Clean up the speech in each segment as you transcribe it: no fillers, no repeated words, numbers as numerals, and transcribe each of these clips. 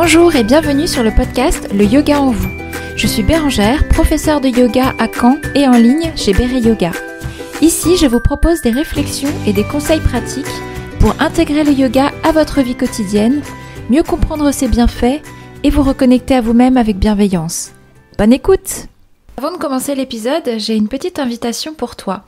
Bonjour et bienvenue sur le podcast Le Yoga en vous. Je suis Bérangère, professeure de yoga à Caen et en ligne chez Béré Yoga. Ici, je vous propose des réflexions et des conseils pratiques pour intégrer le yoga à votre vie quotidienne, mieux comprendre ses bienfaits et vous reconnecter à vous-même avec bienveillance. Bonne écoute! Avant de commencer l'épisode, j'ai une petite invitation pour toi.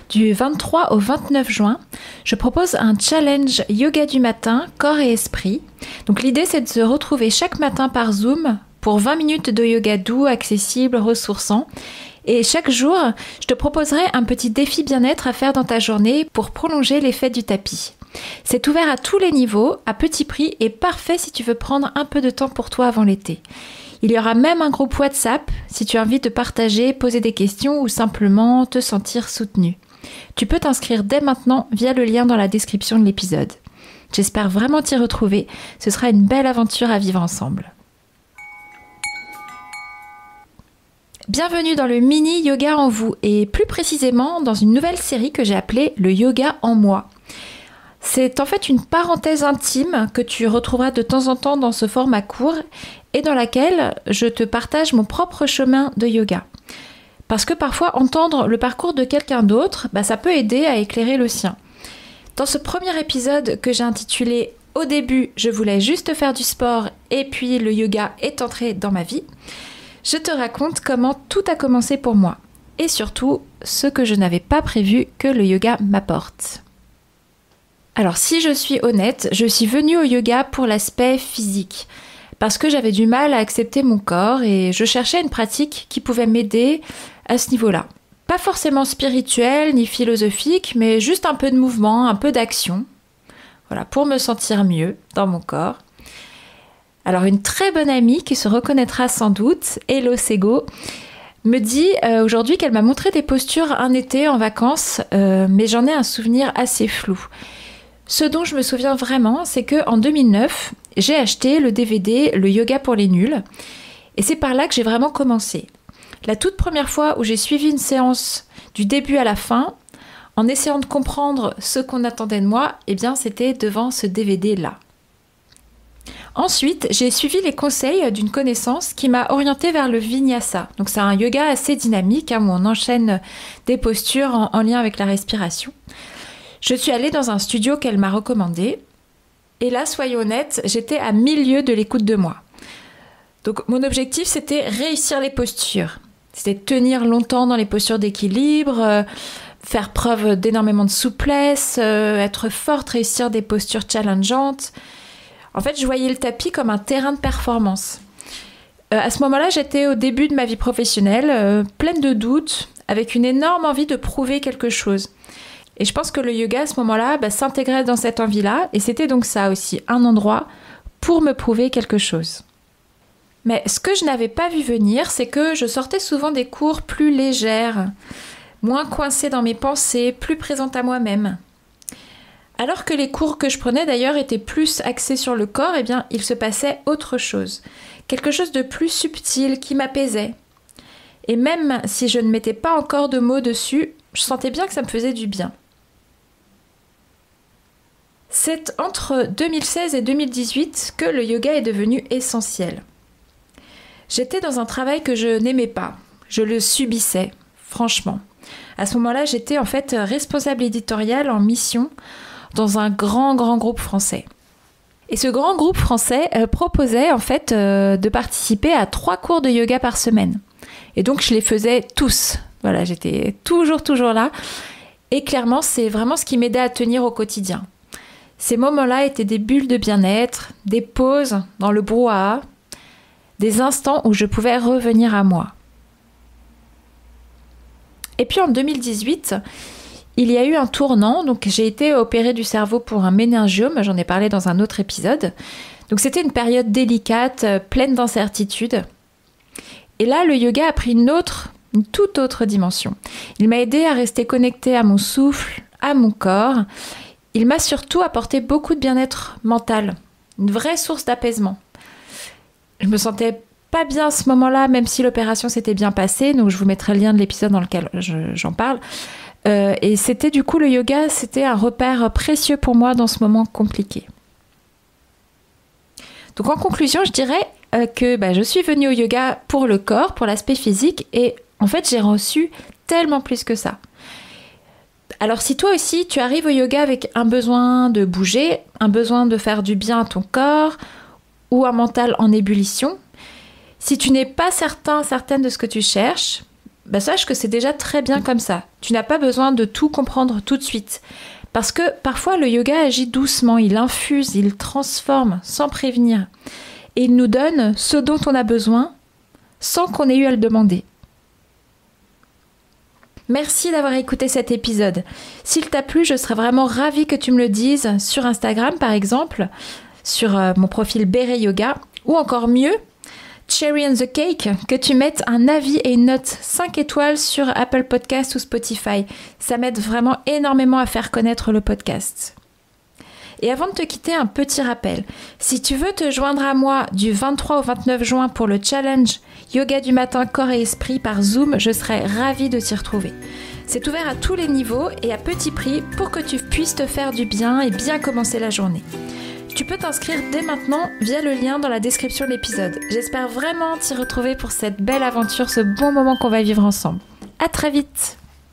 Du 23 au 29 juin, je propose un challenge yoga du matin, corps et esprit. Donc l'idée, c'est de se retrouver chaque matin par Zoom pour 20 minutes de yoga doux, accessible, ressourçant. Et chaque jour, je te proposerai un petit défi bien-être à faire dans ta journée pour prolonger l'effet du tapis. C'est ouvert à tous les niveaux, à petit prix et parfait si tu veux prendre un peu de temps pour toi avant l'été. Il y aura même un groupe WhatsApp si tu as envie de partager, poser des questions ou simplement te sentir soutenu. Tu peux t'inscrire dès maintenant via le lien dans la description de l'épisode. J'espère vraiment t'y retrouver, ce sera une belle aventure à vivre ensemble. Bienvenue dans le mini yoga en vous et plus précisément dans une nouvelle série que j'ai appelée le yoga en moi. C'est en fait une parenthèse intime que tu retrouveras de temps en temps dans ce format court et dans laquelle je te partage mon propre chemin de yoga. Parce que parfois, entendre le parcours de quelqu'un d'autre, ça peut aider à éclairer le sien. Dans ce premier épisode que j'ai intitulé « Au début, je voulais juste faire du sport et puis le yoga est entré dans ma vie », je te raconte comment tout a commencé pour moi et surtout ce que je n'avais pas prévu que le yoga m'apporte. Alors si je suis honnête, je suis venue au yoga pour l'aspect physique parce que j'avais du mal à accepter mon corps et je cherchais une pratique qui pouvait m'aider à ce niveau-là. Pas forcément spirituel ni philosophique, mais juste un peu de mouvement, un peu d'action. Voilà, pour me sentir mieux dans mon corps. Alors une très bonne amie qui se reconnaîtra sans doute, Hello Sego, me dit aujourd'hui qu'elle m'a montré des postures un été en vacances, mais j'en ai un souvenir assez flou. Ce dont je me souviens vraiment, c'est qu'en 2009, j'ai acheté le DVD Le yoga pour les nuls, et c'est par là que j'ai vraiment commencé. La toute première fois où j'ai suivi une séance du début à la fin, en essayant de comprendre ce qu'on attendait de moi, c'était devant ce DVD-là. Ensuite, j'ai suivi les conseils d'une connaissance qui m'a orientée vers le Vinyasa. Donc c'est un yoga assez dynamique où on enchaîne des postures en lien avec la respiration. Je suis allée dans un studio qu'elle m'a recommandé. Et là, soyons honnêtes, j'étais à milieu de l'écoute de moi. Donc mon objectif, c'était réussir les postures. C'était tenir longtemps dans les postures d'équilibre, faire preuve d'énormément de souplesse, être forte, réussir des postures challengeantes. En fait, je voyais le tapis comme un terrain de performance. À ce moment-là, j'étais au début de ma vie professionnelle, pleine de doutes, avec une énorme envie de prouver quelque chose. Et je pense que le yoga, à ce moment-là, s'intégrait dans cette envie-là, et c'était donc ça aussi, un endroit pour me prouver quelque chose. Mais ce que je n'avais pas vu venir, c'est que je sortais souvent des cours plus légères, moins coincée dans mes pensées, plus présente à moi-même. Alors que les cours que je prenais d'ailleurs étaient plus axés sur le corps, il se passait autre chose. Quelque chose de plus subtil qui m'apaisait. Et même si je ne mettais pas encore de mots dessus, je sentais bien que ça me faisait du bien. C'est entre 2016 et 2018 que le yoga est devenu essentiel. J'étais dans un travail que je n'aimais pas. Je le subissais, franchement. À ce moment-là, j'étais en fait responsable éditoriale en mission dans un grand groupe français. Et ce grand groupe français proposait en fait de participer à 3 cours de yoga par semaine. Et donc, je les faisais tous. Voilà, j'étais toujours là. Et clairement, c'est vraiment ce qui m'aidait à tenir au quotidien. Ces moments-là étaient des bulles de bien-être, des pauses dans le brouhaha, des instants où je pouvais revenir à moi. Et puis en 2018, il y a eu un tournant, donc j'ai été opérée du cerveau pour un méningiome, j'en ai parlé dans un autre épisode. Donc c'était une période délicate, pleine d'incertitudes. Et là, le yoga a pris une toute autre dimension. Il m'a aidée à rester connectée à mon souffle, à mon corps. Il m'a surtout apporté beaucoup de bien-être mental, une vraie source d'apaisement. Je me sentais pas bien à ce moment-là, même si l'opération s'était bien passée, donc je vous mettrai le lien de l'épisode dans lequel j'en parle. Et c'était du coup le yoga, c'était un repère précieux pour moi dans ce moment compliqué. Donc en conclusion, je dirais que je suis venue au yoga pour le corps, pour l'aspect physique, et en fait j'ai reçu tellement plus que ça. Alors si toi aussi tu arrives au yoga avec un besoin de bouger, un besoin de faire du bien à ton corps, ou un mental en ébullition, si tu n'es pas certaine de ce que tu cherches, sache que c'est déjà très bien comme ça. Tu n'as pas besoin de tout comprendre tout de suite. Parce que parfois le yoga agit doucement, il infuse, il transforme sans prévenir. Et il nous donne ce dont on a besoin sans qu'on ait eu à le demander. Merci d'avoir écouté cet épisode. S'il t'a plu, je serais vraiment ravie que tu me le dises sur Instagram par exemple, sur mon profil Béré Yoga, ou encore mieux, Cherry on the Cake, que tu mettes un avis et une note 5 étoiles sur Apple Podcast ou Spotify. Ça m'aide vraiment énormément à faire connaître le podcast. Et avant de te quitter, un petit rappel. Si tu veux te joindre à moi du 23 au 29 juin pour le challenge Yoga du matin, corps et esprit par Zoom, je serais ravie de t'y retrouver. C'est ouvert à tous les niveaux et à petit prix pour que tu puisses te faire du bien et bien commencer la journée. Tu peux t'inscrire dès maintenant via le lien dans la description de l'épisode. J'espère vraiment t'y retrouver pour cette belle aventure, ce bon moment qu'on va vivre ensemble. À très vite!